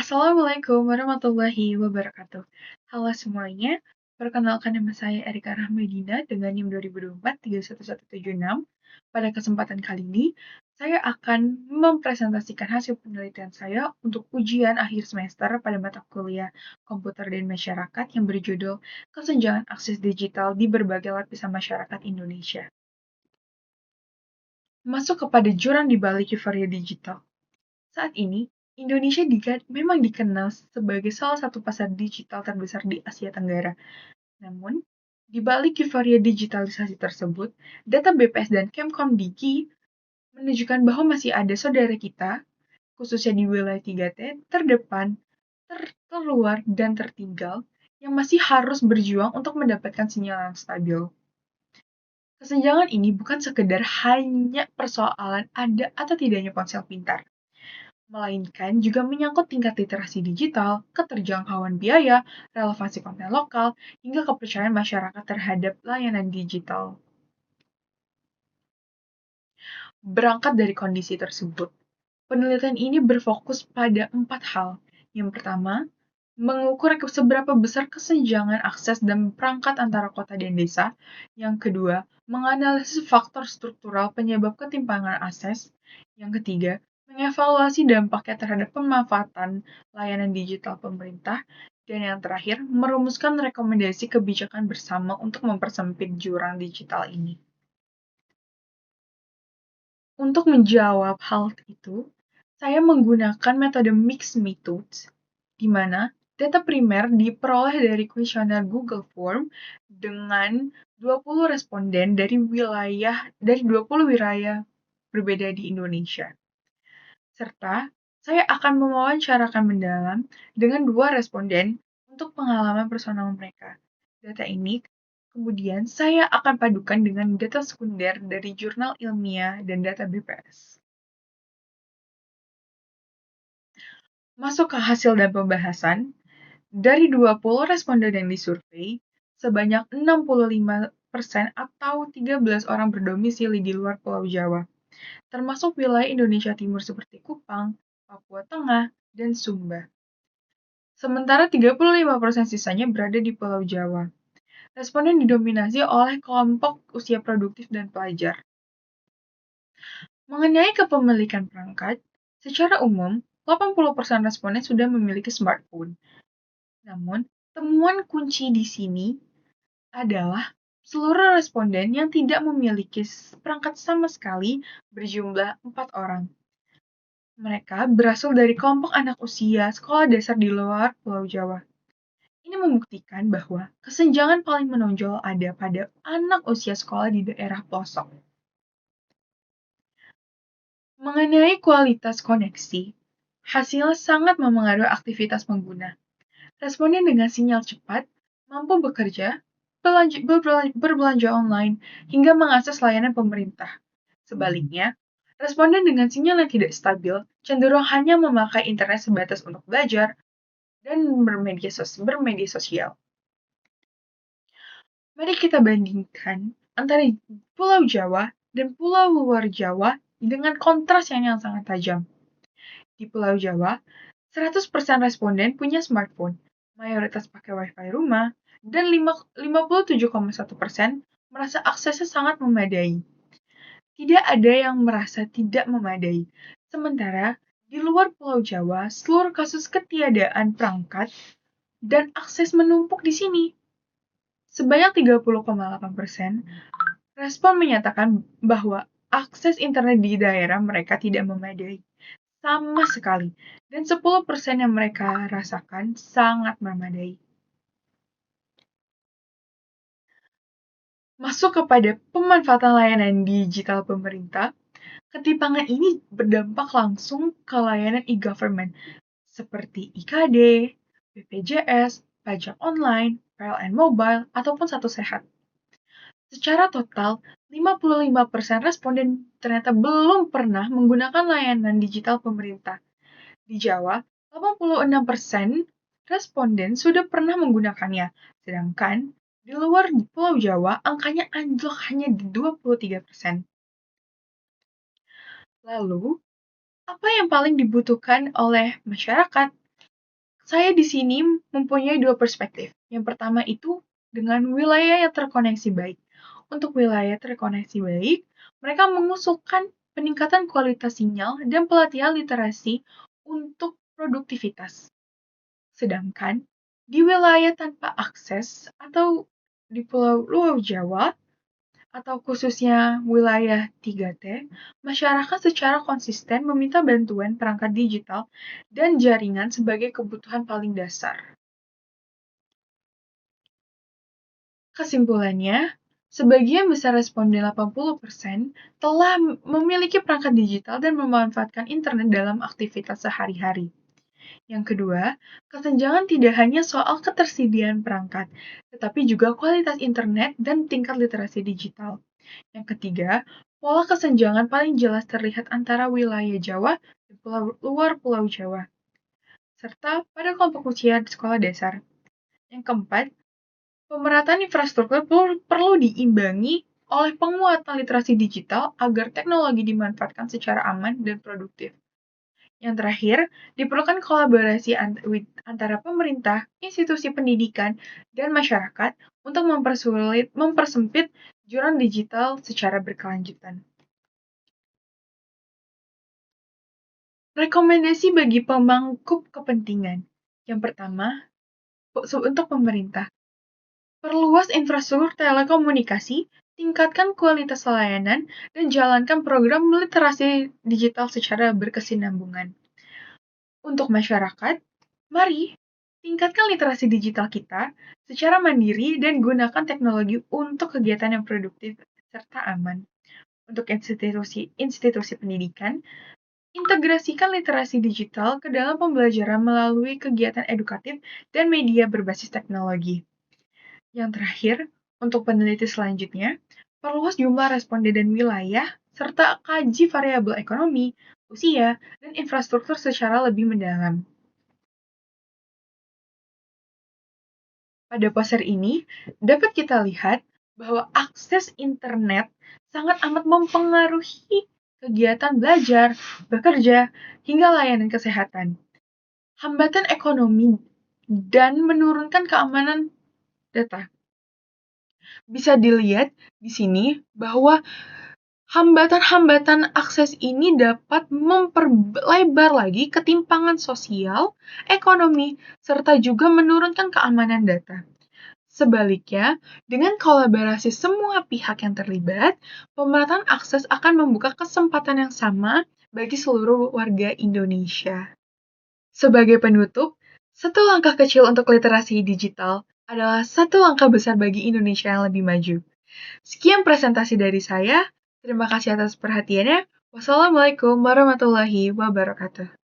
Assalamualaikum warahmatullahi wabarakatuh. Halo semuanya, perkenalkan nama saya Erika Rahmadina dengan NIM 2024-31176. Pada kesempatan kali ini, saya akan mempresentasikan hasil penelitian saya untuk ujian akhir semester pada mata kuliah Komputer dan Masyarakat yang berjudul Kesenjangan Akses Digital di Berbagai Lapisan Masyarakat Indonesia. Masuk kepada jurang di balik euforia digital. Saat ini, Indonesia memang dikenal sebagai salah satu pasar digital terbesar di Asia Tenggara. Namun, di balik euforia digitalisasi tersebut, data BPS dan Kemkomdigi menunjukkan bahwa masih ada saudara kita, khususnya di wilayah 3T, terdepan, terluar, dan tertinggal, yang masih harus berjuang untuk mendapatkan sinyal yang stabil. Kesenjangan ini bukan sekedar hanya persoalan ada atau tidaknya ponsel pintar, melainkan juga menyangkut tingkat literasi digital, keterjangkauan biaya, relevansi konten lokal, hingga kepercayaan masyarakat terhadap layanan digital. Berangkat dari kondisi tersebut, penelitian ini berfokus pada 4 hal. Yang pertama, mengukur seberapa besar kesenjangan akses dan perangkat antara kota dan desa. Yang kedua, menganalisis faktor struktural penyebab ketimpangan akses. Yang ketiga, mengevaluasi dampaknya terhadap pemanfaatan layanan digital pemerintah. Dan yang terakhir, merumuskan rekomendasi kebijakan bersama untuk mempersempit jurang digital ini. Untuk menjawab hal itu, saya menggunakan metode mixed methods, di mana data primer diperoleh dari kuesioner Google Form dengan 20 responden dari 20 wilayah berbeda di Indonesia. Serta saya akan mewawancarakan mendalam dengan 2 responden untuk pengalaman personal mereka. Data ini kemudian saya akan padukan dengan data sekunder dari jurnal ilmiah dan data BPS. Masuk ke hasil dan pembahasan, dari 20 responden yang disurvei, sebanyak 65% atau 13 orang berdomisili di luar Pulau Jawa, termasuk wilayah Indonesia Timur seperti Kupang, Papua Tengah, dan Sumba. Sementara 35% sisanya berada di Pulau Jawa. Responden didominasi oleh kelompok usia produktif dan pelajar. Mengenai kepemilikan perangkat, secara umum, 80% responden sudah memiliki smartphone. Namun, temuan kunci di sini adalah seluruh responden yang tidak memiliki perangkat sama sekali berjumlah 4 orang. Mereka berasal dari kelompok anak usia sekolah dasar di luar Pulau Jawa. Ini membuktikan bahwa kesenjangan paling menonjol ada pada anak usia sekolah di daerah pelosok. Mengenai kualitas koneksi, hasilnya sangat memengaruhi aktivitas pengguna. Responden dengan sinyal cepat mampu bekerja, berbelanja online, hingga mengakses layanan pemerintah. Sebaliknya, responden dengan sinyal yang tidak stabil cenderung hanya memakai internet sebatas untuk belajar dan bermedia sosial. Mari kita bandingkan antara Pulau Jawa dan Pulau luar Jawa dengan kontras yang sangat tajam. Di Pulau Jawa, 100% responden punya smartphone, mayoritas pakai wifi rumah, dan 57,1% merasa aksesnya sangat memadai. Tidak ada yang merasa tidak memadai. Sementara, di luar Pulau Jawa, seluruh kasus ketiadaan perangkat dan akses menumpuk di sini. Sebanyak 30,8% respon menyatakan bahwa akses internet di daerah mereka tidak memadai sama sekali, dan 10% yang mereka rasakan sangat memadai. Masuk kepada pemanfaatan layanan digital pemerintah, ketimpangan ini berdampak langsung ke layanan e-government seperti IKD, BPJS, pajak online, PLN mobile, ataupun Satu Sehat. Secara total, 55% responden ternyata belum pernah menggunakan layanan digital pemerintah. Di Jawa, 86% responden sudah pernah menggunakannya, sedangkan di luar Pulau Jawa, angkanya anjlok hanya di 23%. Lalu, apa yang paling dibutuhkan oleh masyarakat? Saya di sini mempunyai dua perspektif. Yang pertama itu dengan wilayah yang terkoneksi baik. Untuk wilayah terkoneksi baik, mereka mengusulkan peningkatan kualitas sinyal dan pelatihan literasi untuk produktivitas. Sedangkan di wilayah tanpa akses atau di Pulau Luar Jawa, atau khususnya wilayah 3T, masyarakat secara konsisten meminta bantuan perangkat digital dan jaringan sebagai kebutuhan paling dasar. Kesimpulannya, sebagian besar responden 80% telah memiliki perangkat digital dan memanfaatkan internet dalam aktivitas sehari-hari. Yang kedua, kesenjangan tidak hanya soal ketersediaan perangkat, tetapi juga kualitas internet dan tingkat literasi digital. Yang ketiga, pola kesenjangan paling jelas terlihat antara wilayah Jawa dan luar Pulau Jawa, serta pada kelompok usia sekolah dasar. Yang keempat, pemerataan infrastruktur perlu diimbangi oleh penguatan literasi digital agar teknologi dimanfaatkan secara aman dan produktif. Yang terakhir, diperlukan kolaborasi antara pemerintah, institusi pendidikan, dan masyarakat untuk mempersempit jurang digital secara berkelanjutan. Rekomendasi bagi pemangku kepentingan. Yang pertama, untuk pemerintah, perluas infrastruktur telekomunikasi, tingkatkan kualitas layanan, dan jalankan program literasi digital secara berkesinambungan. Untuk masyarakat, mari tingkatkan literasi digital kita secara mandiri dan gunakan teknologi untuk kegiatan yang produktif serta aman. Untuk institusi pendidikan, integrasikan literasi digital ke dalam pembelajaran melalui kegiatan edukatif dan media berbasis teknologi. Yang terakhir, untuk peneliti selanjutnya, perluas jumlah responden dan wilayah, serta kaji variabel ekonomi, usia, dan infrastruktur secara lebih mendalam. Pada poster ini, dapat kita lihat bahwa akses internet sangat amat mempengaruhi kegiatan belajar, bekerja, hingga layanan kesehatan. Hambatan ekonomi dan menurunkan keamanan data. Bisa dilihat di sini bahwa hambatan-hambatan akses ini dapat memperlebar lagi ketimpangan sosial, ekonomi, serta juga menurunkan keamanan data. Sebaliknya, dengan kolaborasi semua pihak yang terlibat, pemerataan akses akan membuka kesempatan yang sama bagi seluruh warga Indonesia. Sebagai penutup, satu langkah kecil untuk literasi digital adalah satu langkah besar bagi Indonesia yang lebih maju. Sekian presentasi dari saya. Terima kasih atas perhatiannya. Wassalamualaikum warahmatullahi wabarakatuh.